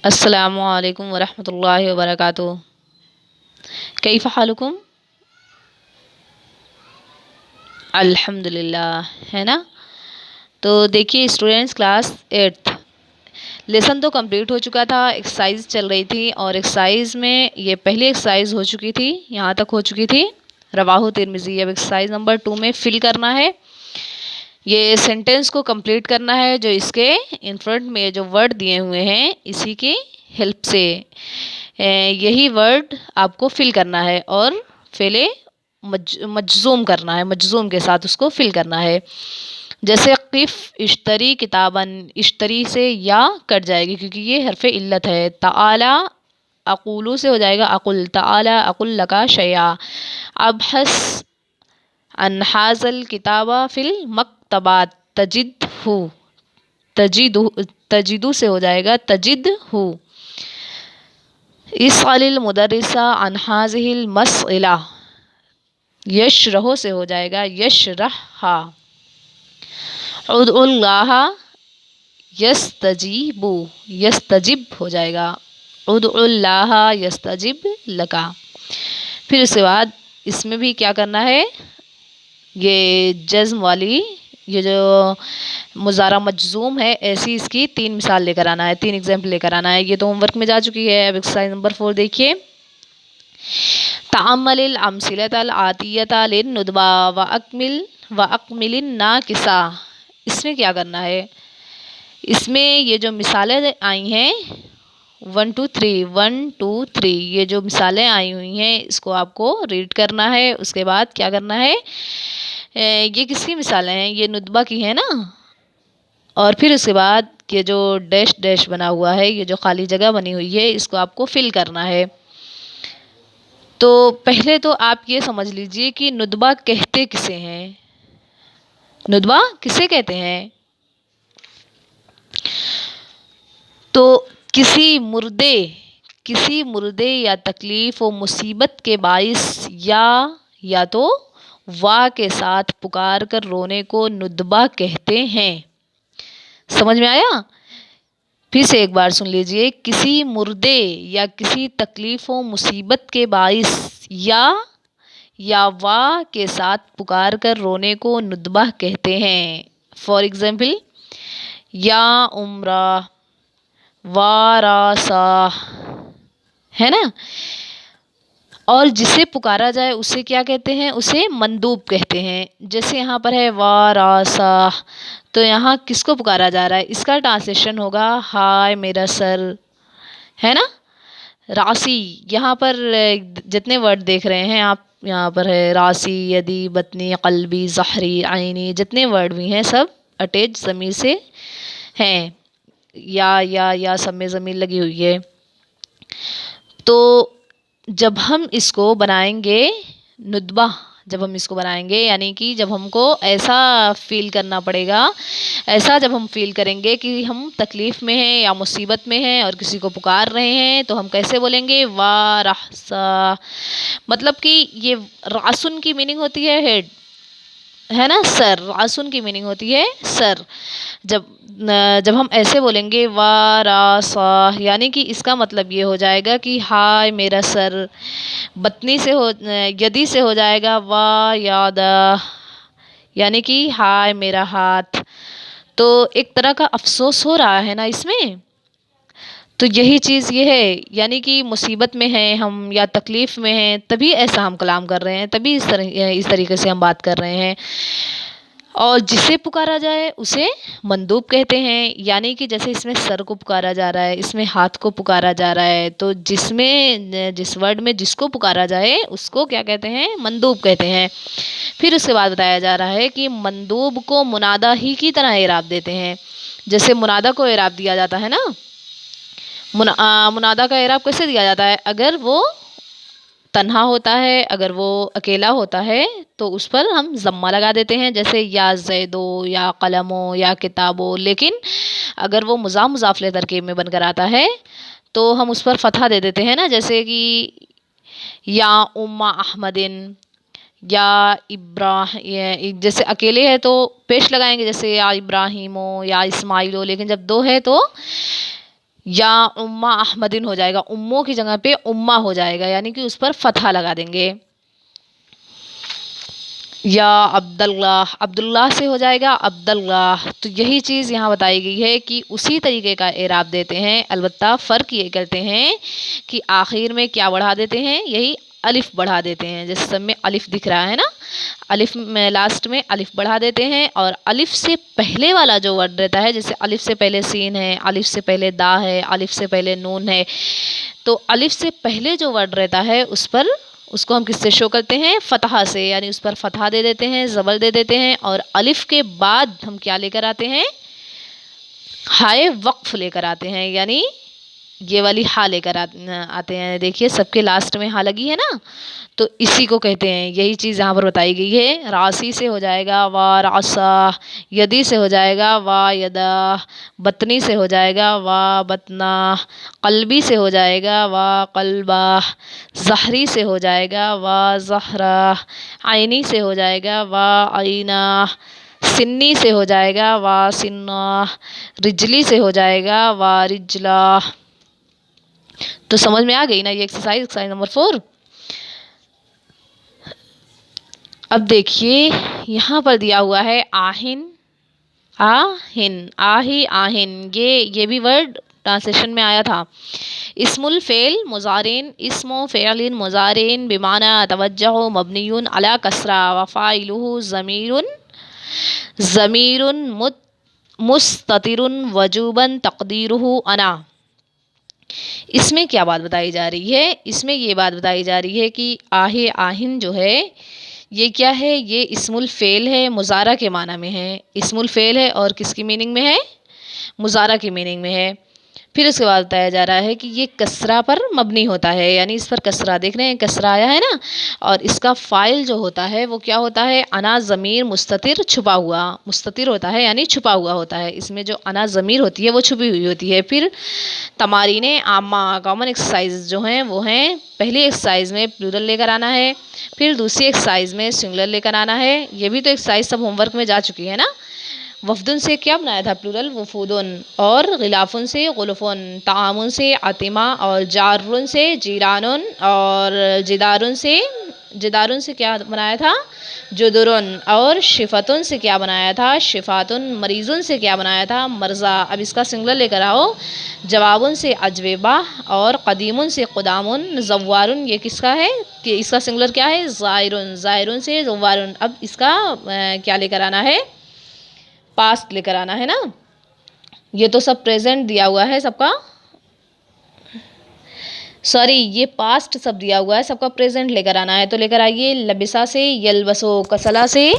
السلام علیکم ورحمۃ اللہ وبرکاتہ۔ کیف حالکم؟ الحمد للہ، ہے نا۔ تو دیکھیے اسٹوڈینٹس، کلاس 8 لیسن تو کمپلیٹ ہو چکا تھا، ایکسرسائز چل رہی تھی اور ایکسرسائز میں یہ پہلی ایکسرسائز ہو چکی تھی، یہاں تک ہو چکی تھی رواہ ترمذی۔ اب ایکسرسائز نمبر 2 میں فل کرنا ہے، یہ سینٹینس کو کمپلیٹ کرنا ہے جو اس کے ان فرنٹ میں جو ورڈ دیے ہوئے ہیں اسی کی ہیلپ سے یہی ورڈ آپ کو فل کرنا ہے اور فعل مجزوم کرنا ہے، مجزوم کے ساتھ اس کو فل کرنا ہے۔ جیسے قف اشتری کتابن، اشتری سے یا کٹ جائے گی کیونکہ یہ حرف علت ہے۔ تعالی اقولو سے ہو جائے گا اقل، تعالی اقل لکا شیئا۔ ابحث عن ھذا الکتاب فی المکتبات، تجدو سے ہو جائے گا تجدہ۔ اسأل المدرس عن ھذہ المسئلہ، یشرح سے ہو جائے گا یشرحھا۔ ادعو اللہ یستجیب، یستجب ہو جائے گا ادعو اللہ یستجب لکا۔ پھر اس کے بعد اس میں بھی کیا کرنا ہے، یہ جزم والی، یہ جو مضارع مجزوم ہے، ایسی اس کی 3 مثال لے کر آنا ہے، 3 ایگزامپل لے کر آنا ہے۔ یہ تو ہوم ورک میں جا چکی ہے۔ اب ایکسرسائز نمبر 4 دیکھیے۔ تعمل الامثلۃ الآتیۃ للندبہ واکمل الناقصہ۔ اس میں کیا کرنا ہے، اس میں یہ جو مثالیں آئی ہیں 1 2 3 یہ جو مثالیں آئی ہوئی ہیں اس کو آپ کو ریڈ کرنا ہے۔ اس کے بعد کیا کرنا ہے، یہ کس کی مثالیں ہیں، یہ ندبہ کی ہے نا۔ اور پھر اس کے بعد یہ جو ڈیش ڈیش بنا ہوا ہے، یہ جو خالی جگہ بنی ہوئی ہے، اس کو آپ کو فل کرنا ہے۔ تو پہلے تو آپ یہ سمجھ لیجئے کہ ندبہ کہتے کسے ہیں، ندبہ کسے کہتے ہیں؟ تو کسی مردے یا تکلیف و مصیبت کے باعث یا تو وا کے ساتھ پکار کر رونے کو ندبہ کہتے ہیں۔ سمجھ میں آیا؟ پھر سے ایک بار سن لیجئے، کسی مردے یا کسی تکلیف و مصیبت کے باعث یا وا کے ساتھ پکار کر رونے کو ندبہ کہتے ہیں۔ فار ایگزامپل، یا عمرہ، واراسا، ہے نا۔ اور جسے پکارا جائے اسے کیا کہتے ہیں، اسے مندوب کہتے ہیں۔ جیسے یہاں پر ہے واراسا، تو یہاں کس کو پکارا جا رہا ہے، اس کا ٹرانسلیشن ہوگا ہائے میرا سر، ہے نا۔ راسی، یہاں پر جتنے ورڈ دیکھ رہے ہیں آپ، یہاں پر ہے راسی، یدی، بطنی، قلبی، ظہری، عینی، جتنے ورڈ بھی ہیں سب اٹیچ ضمیر سے ہیں، یا سب میں ضمیر لگی ہوئی ہے۔ تو جب ہم اس کو بنائیں گے ندبہ، جب ہم اس کو بنائیں گے یعنی کہ جب ہم کو ایسا فیل کرنا پڑے گا، ایسا جب ہم فیل کریں گے کہ ہم تکلیف میں ہیں یا مصیبت میں ہیں اور کسی کو پکار رہے ہیں، تو ہم کیسے بولیں گے، وارحسا، مطلب کہ یہ راسن کی میننگ ہوتی ہے ہیڈ، ہے نا، سر، راسن کی میننگ ہوتی ہے سر۔ جب ہم ایسے بولیں گے واراسا، یعنی کہ اس کا مطلب یہ ہو جائے گا کہ ہائے میرا سر۔ بطنی سے یدی سے ہو جائے گا یادا، یعنی کہ ہائے میرا ہاتھ۔ تو ایک طرح کا افسوس ہو رہا ہے نا اس میں۔ تو یہی چیز یہ ہے، یعنی کہ مصیبت میں ہیں ہم یا تکلیف میں ہیں تبھی ایسا ہم کلام کر رہے ہیں، تبھی اس طریقے سے ہم بات کر رہے ہیں۔ اور جسے پکارا جائے اسے مندوب کہتے ہیں، یعنی کہ جیسے اس میں سر کو پکارا جا رہا ہے، اس میں ہاتھ کو پکارا جا رہا ہے، تو جس ورڈ میں جس کو پکارا جائے اس کو کیا کہتے ہیں، مندوب کہتے ہیں۔ پھر اس کے بعد بتایا جا رہا ہے کہ مندوب کو منادہ ہی کی طرح اعراب دیتے ہیں، جیسے منادہ کو اعراب دیا جاتا ہے نا۔ منادہ کا اعراب کیسے دیا جاتا ہے، اگر وہ تنہا ہوتا ہے، اگر وہ اکیلا ہوتا ہے تو اس پر ہم ضمہ لگا دیتے ہیں، جیسے یا زیدو، یا قلمو، یا کتابو۔ لیکن اگر وہ مضاف ترکیب میں بن کر آتا ہے تو ہم اس پر فتحہ دے دیتے ہیں نا، جیسے کہ یا احمدن، یا جیسے اکیلے ہے تو پیش لگائیں گے، جیسے یا ابراہیمو، یا اسماعیلو، لیکن جب دو ہے تو یا اما احمدن ہو جائے گا، اموں کی جگہ پہ اما ہو جائے گا، یعنی کہ اس پر فتحہ لگا دیں گے۔ یا عبداللہ، عبداللہ سے ہو جائے گا عبداللہ۔ تو یہی چیز یہاں بتائی گئی ہے کہ اسی طریقے کا اعراب دیتے ہیں، البتہ فرق یہ کرتے ہیں کہ آخر میں کیا بڑھا دیتے ہیں، یہی الف بڑھا دیتے ہیں، جیسے سب میں الف دکھ رہا ہے نا، الف میں لاسٹ میں الف بڑھا دیتے ہیں، اور الف سے پہلے والا جو ورڈ رہتا ہے، جیسے الف سے پہلے سین ہے، الف سے پہلے دا ہے، الف سے پہلے نون ہے، تو الف سے پہلے جو ورڈ رہتا ہے اس کو ہم کس سے شو کرتے ہیں، فتحہ سے، یعنی اس پر فتحہ دے دیتے ہیں، زبر دے دیتے ہیں، اور الف کے بعد ہم کیا لے کر آتے ہیں، ہائے وقف لے کر آتے ہیں، یعنی یہ والی ہا لے کر آتے ہیں۔ دیکھیے سب کے لاسٹ میں ہا لگی ہے نا، تو اسی کو کہتے ہیں، یہی چیز یہاں پر بتائی گئی ہے۔ راسی سے ہو جائے گا وا راسا، یدی سے ہو جائے گا وا یدا، بطنی سے ہو جائے گا وا بطنا، قلبی سے ہو جائے گا وا قلبا، زہری سے ہو جائے گا وا زہرا، عینی سے ہو جائے گا وا عینا، سنی سے ہو جائے گا وا سنا، رجلی سے ہو جائے گا وا رجلا۔ تو سمجھ میں آ گئی نا یہ ایکسرسائز نمبر 4۔ اب دیکھیے یہاں پر دیا ہوا ہے آہن، آہن، آہی آہن، یہ بھی ورڈ ٹرانسلیشن میں آیا تھا۔ اسم الفعل مضارع، اسم فعل مضارع بمعنی توجہ مبنی علی کسرہ وفاعلہ ضمیر مستتر وجوبا تقدیرہ انا۔ اس میں کیا بات بتائی جا رہی ہے، اس میں یہ بات بتائی جا رہی ہے کہ آہ آہن جو ہے یہ کیا ہے، یہ اسم الفعل ہے، مضارع کے معنی میں ہے، اسم الفعل ہے اور کس کی میننگ میں ہے، مضارع کی میننگ میں ہے۔ پھر اس کے بعد بتایا جا رہا ہے کہ یہ کسرہ پر مبنی ہوتا ہے، یعنی اس پر کسرہ دیکھ رہے ہیں، کسرہ آیا ہے نا، اور اس کا فاعل جو ہوتا ہے وہ کیا ہوتا ہے، انا ضمیر مستتر چھپا ہوا، مستتر ہوتا ہے یعنی چھپا ہوا ہوتا ہے، اس میں جو انا ضمیر ہوتی ہے وہ چھپی ہوئی ہوتی ہے۔ پھر تمارین عامہ کامن ایکسرسائز جو ہیں وہ ہیں، پہلی ایکسرسائز میں پلورل لے کر آنا ہے، پھر دوسری ایکسرسائز میں سنگولر لے کر آنا ہے، یہ بھی تو ایکسرسائز سب ہوم ورک میں جا چکی ہے نا۔ وفدن سے کیا بنایا تھا پلورل، وفودن، اور غلافن سے غلفن، تعامن سے عتمہ، اور جارن سے جیرانن، اور جدارن سے کیا بنایا تھا، جدرن، اور شفتن سے کیا بنایا تھا، شفاتن، مریضن سے کیا بنایا تھا، مرضا۔ اب اس کا سنگولر لے کر آؤ، جوابن سے اجوبہ، اور قدیمن سے قدامن، زوارن یہ کس کا ہے، کہ اس کا سنگولر کیا ہے، زائرن، زائرن سے زوارن۔ اب اس کا کیا لے کر آنا ہے، پاسٹ لے کر آنا ہے نا، یہ تو سب پریزنٹ دیا ہوا ہے سب کا، سوری یہ پاسٹ سب دیا ہوا ہے، سب کا پریزنٹ لے کر آنا ہے، تو لے کر آئیے، لبسا سے یلبسو، کسلا سے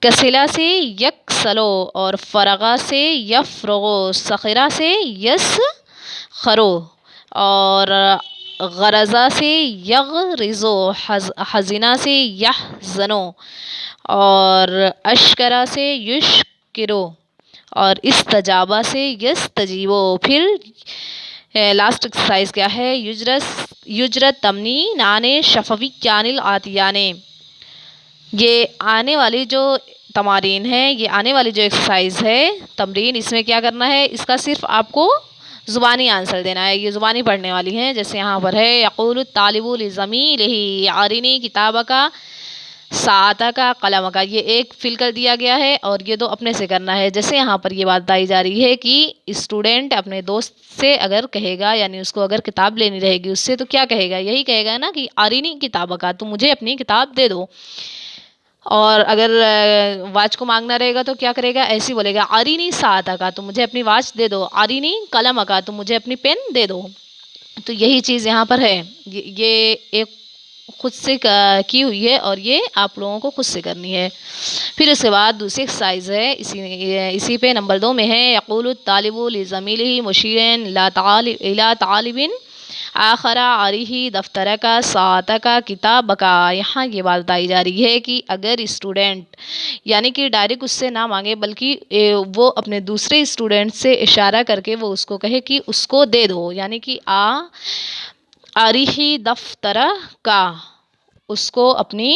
کسلا سے یکسلو، اور فرغا سے یفرغو، سخرا سے یسخرو، اور غرضا سے یغرزو، حزنا سے یحزنو، اور اشکرا سے یشکرو، اور استجابہ سے یستجیبو۔ پھر لاسٹ ایکسرسائز کیا ہے، یجرت تمنی نانے شفوی کانل آتیانے۔ یہ آنے والی جو تمارین ہے، یہ آنے والی جو ایکسرسائز ہے تمرین، اس میں کیا کرنا ہے، اس کا صرف آپ کو زبانی آنسر دینا ہے، یہ زبانی پڑھنے والی ہیں، جیسے یہاں پر ہے، یقول الطالب لزمیلہ ارنی کتابک ساعتک قلمک، یہ ایک فل کر دیا گیا ہے اور یہ دو اپنے سے کرنا ہے۔ جیسے یہاں پر یہ بات بتائی جا رہی ہے کہ اسٹوڈنٹ اپنے دوست سے اگر کہے گا، یعنی اس کو اگر کتاب لینی رہے گی اس سے، تو کیا کہے گا، یہی کہے گا نا کہ ارنی کتابک، تو مجھے اپنی کتاب دے دو۔ اور اگر واچ کو مانگنا رہے گا تو کیا کرے گا، ایسی بولے گا ارنی ساعتک، تو مجھے اپنی واچ دے دو، ارنی قلمک، تو مجھے اپنی پین دے دو۔ تو یہی چیز یہاں پر ہے، یہ ایک خود سے کی ہوئی ہے اور یہ آپ لوگوں کو خود سے کرنی ہے۔ پھر اس کے بعد دوسری ایکسرسائز ہے، اسی پہ نمبر 2 میں ہے، یقول الطالب لزمیلہ مشیرا الی طالب آخر علیہ دفترک ساعتک کتابک۔ یہاں یہ بات بتائی جا رہی ہے کہ اگر اسٹوڈنٹ یعنی کہ ڈائریکٹ اس سے نہ مانگے، بلکہ وہ اپنے دوسرے اسٹوڈنٹ سے اشارہ کر کے وہ اس کو کہے کہ اس کو دے دو، یعنی کہ علیہ دفترک، اس کو اپنی